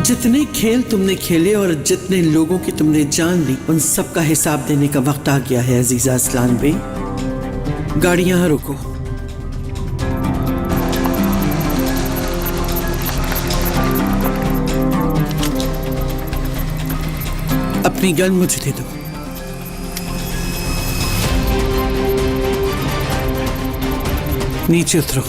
जितने खेल तुमने खेले और जितने लोगों की तुमने जान ली, उन सब का हिसाब देने का वक्त आ गया है अजीजा असलान बे। गाड़ी यहां रोको। अपनी गन मुझे दे दो। नीचे उतरो।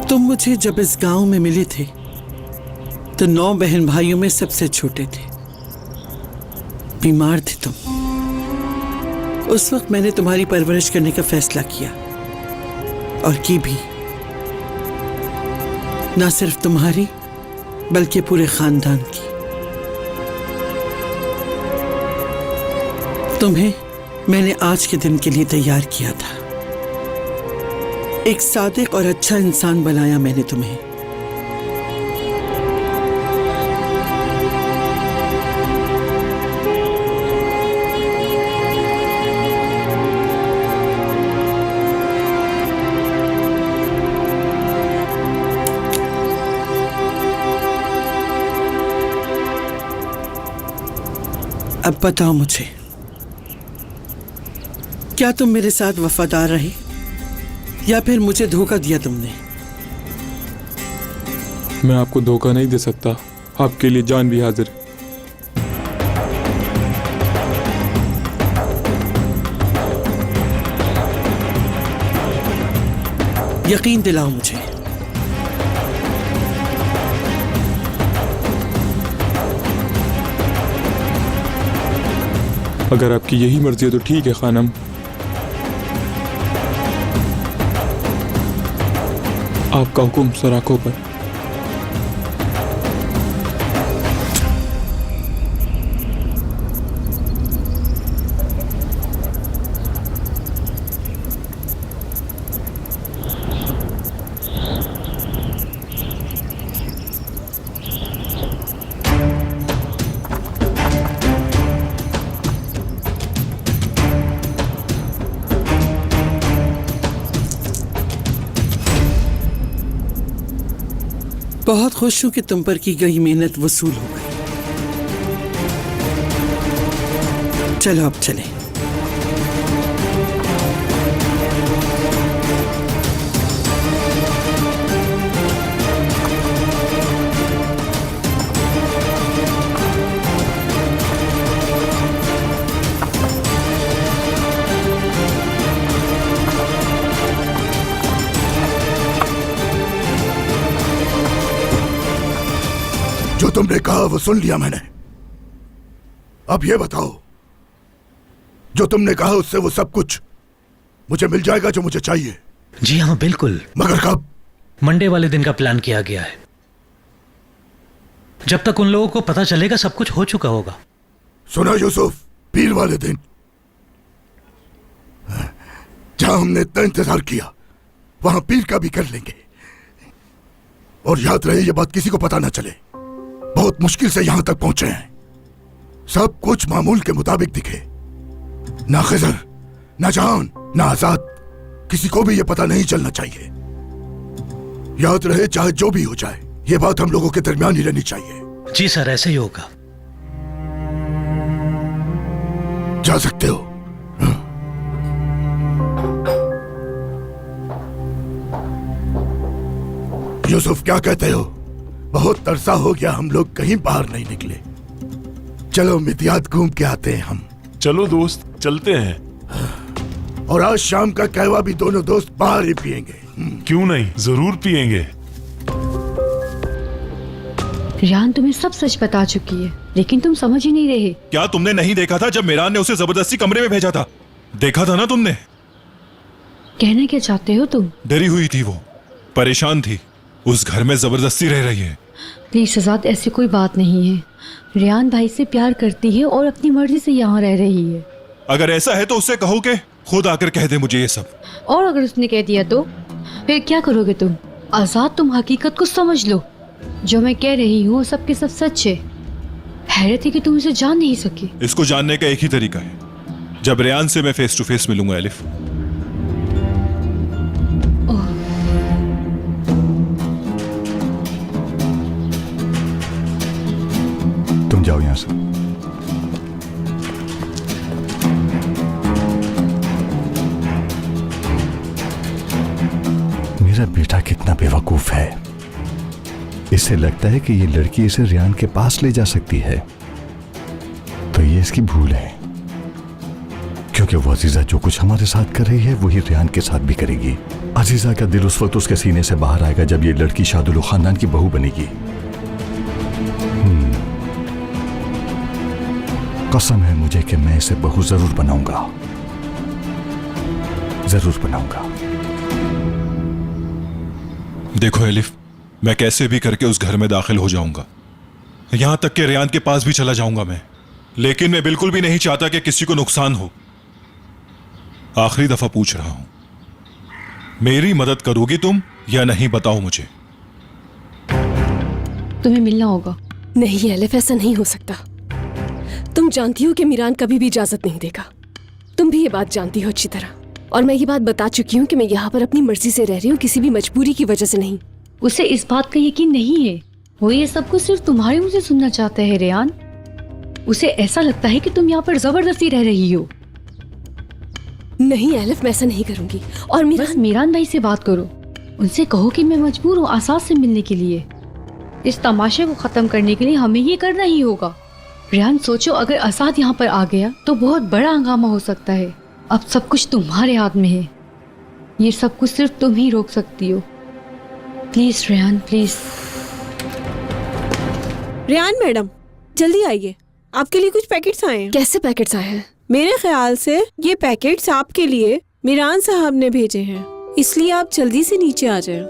तुम मुझे जब इस गांव में मिले थे तो 9 बहन भाइयों में सबसे छोटे थे। बीमार थे तुम। उस वक्त मैंने तुम्हारी परवरिश करने का फैसला किया और की भी। ना सिर्फ तुम्हारी बल्कि पूरे खानदान की। तुम्हें मैंने आज के दिन के लिए तैयार किया था। एक सादिक और अच्छा इंसान बनाया मैंने तुम्हें। अब बताओ मुझे, क्या तुम मेरे साथ वफादार रहे या फिर मुझे धोखा दिया तुमने? मैं आपको धोखा नहीं दे सकता। आपके लिए जान भी हाजिर है। यकीन दिलाओ मुझे। अगर आपकी यही मर्जी है तो ठीक है खानम। आपका हुक्म सर आंखों पर। बहुत खुश हूं कि तुम पर की गई मेहनत वसूल हो गई। चलो अब चलें। जो तुमने कहा वो सुन लिया मैंने। अब ये बताओ, जो तुमने कहा उससे वो सब कुछ मुझे मिल जाएगा जो मुझे चाहिए? जी हाँ बिल्कुल। मगर कब? मंडे वाले दिन का प्लान किया गया है। जब तक उन लोगों को पता चलेगा सब कुछ हो चुका होगा। सुना यूसुफ, पीर वाले दिन जहां हमने इतना इंतजार किया वहां पीर का भी कर लेंगे। और याद रहे ये बात किसी को पता ना चले। बहुत मुश्किल से यहां तक पहुंचे हैं। सब कुछ मामूल के मुताबिक दिखे। ना खिजर, ना जान, ना आजाद, किसी को भी ये पता नहीं चलना चाहिए। याद रहे चाहे जो भी हो जाए, ये बात हम लोगों के दरमियान ही रहनी चाहिए। जी सर, ऐसे ही होगा। जा सकते हो। यूसुफ क्या कहते हो? बहुत तरसा हो गया, हम लोग कहीं बाहर नहीं निकले। चलो मितियात घूम के आते हैं हम। चलो दोस्त, चलते हैं। और आज शाम का कहवा भी दोनों दोस्त बाहर ही पियेंगे। क्यों नहीं, जरूर पियेंगे। रियान तुम्हें सब सच बता चुकी है, लेकिन तुम समझ ही नहीं रहे। क्या तुमने नहीं देखा था जब मीरान ने उसे जबरदस्ती कमरे में भेजा था? देखा था ना तुमने? कहना क्या चाहते हो तुम? डरी हुई थी वो, परेशान थी, उस घर में जबरदस्ती रह रही है। प्लीज शहजाद, ऐसी कोई बात नहीं है। रियान भाई से प्यार करती है और अपनी मर्जी से यहाँ रह रही है। अगर ऐसा है तो उससे कहो कि खुद आकर कह दे मुझे ये सब। और अगर उसने कह दिया तो फिर क्या करोगे तुम? आजाद, तुम हकीकत को समझ लो। जो मैं कह रही हूँ सब के सब सच है। हैरत है कि तुम इसे जान नहीं सकी। इसको जानने का एक ही तरीका है, जब रेयान से मैं फेस टू फेस मिलूंगा। एलिफ, तुम जाओ यहां से। मेरा बेटा कितना बेवकूफ है। इसे लगता है कि ये लड़की इसे रियान के पास ले जा सकती है, तो ये इसकी भूल है। क्योंकि वो अजीजा जो कुछ हमारे साथ कर रही है वही रियान के साथ भी करेगी। अजीजा का दिल उस वक्त उसके सीने से बाहर आएगा जब ये लड़की शादुल खानदान की बहू बनेगी। कसम है मुझे कि मैं इसे बहू जरूर बनाऊंगा, जरूर बनाऊंगा। देखो एलिफ, मैं कैसे भी करके उस घर में दाखिल हो जाऊंगा, यहां तक कि रेयान के पास भी चला जाऊंगा मैं, लेकिन मैं बिल्कुल भी नहीं चाहता कि किसी को नुकसान हो। आखिरी दफा पूछ रहा हूं, मेरी मदद करोगी तुम या नहीं, बताओ मुझे। तुम्हें मिलना होगा। नहीं एलिफ, ऐसा नहीं हो सकता। तुम जानती हो कि मीरान कभी भी इजाजत नहीं देगा। तुम भी ये बात जानती हो अच्छी तरह, और मैं ये बात बता चुकी हूँ कि मैं यहाँ पर अपनी मर्जी से रह रही हूँ, किसी भी मजबूरी की वजह से नहीं। उसे इस बात का यकीन नहीं है। वो ये सब कुछ सिर्फ तुम्हारे मुंह से सुनना चाहता है रेयान। उसे ऐसा लगता है कि तुम यहाँ पर जबरदस्ती रह रही हो। नहीं एलिफ, मैं ऐसा नहीं करूंगी। और बस मीरान भाई से बात करो, उनसे कहो कि मैं मजबूर हूँ आसाद से मिलने के लिए। इस तमाशे को खत्म करने के लिए हमें ये करना ही होगा। रेयान, सोचो अगर आसाद यहाँ पर आ गया तो बहुत बड़ा हंगामा हो सकता है। अब सब कुछ तुम्हारे हाथ में है, ये सब कुछ सिर्फ तुम ही रोक सकती हो। Please Reyan, please. Reyan madam, जल्दी आइए, आपके लिए कुछ पैकेट्स आए हैं। कैसे पैकेट्स आए हैं? मेरे ख्याल से ये पैकेट्स आपके लिए मीरान साहब ने भेजे हैं, इसलिए आप जल्दी से नीचे आ जाएं।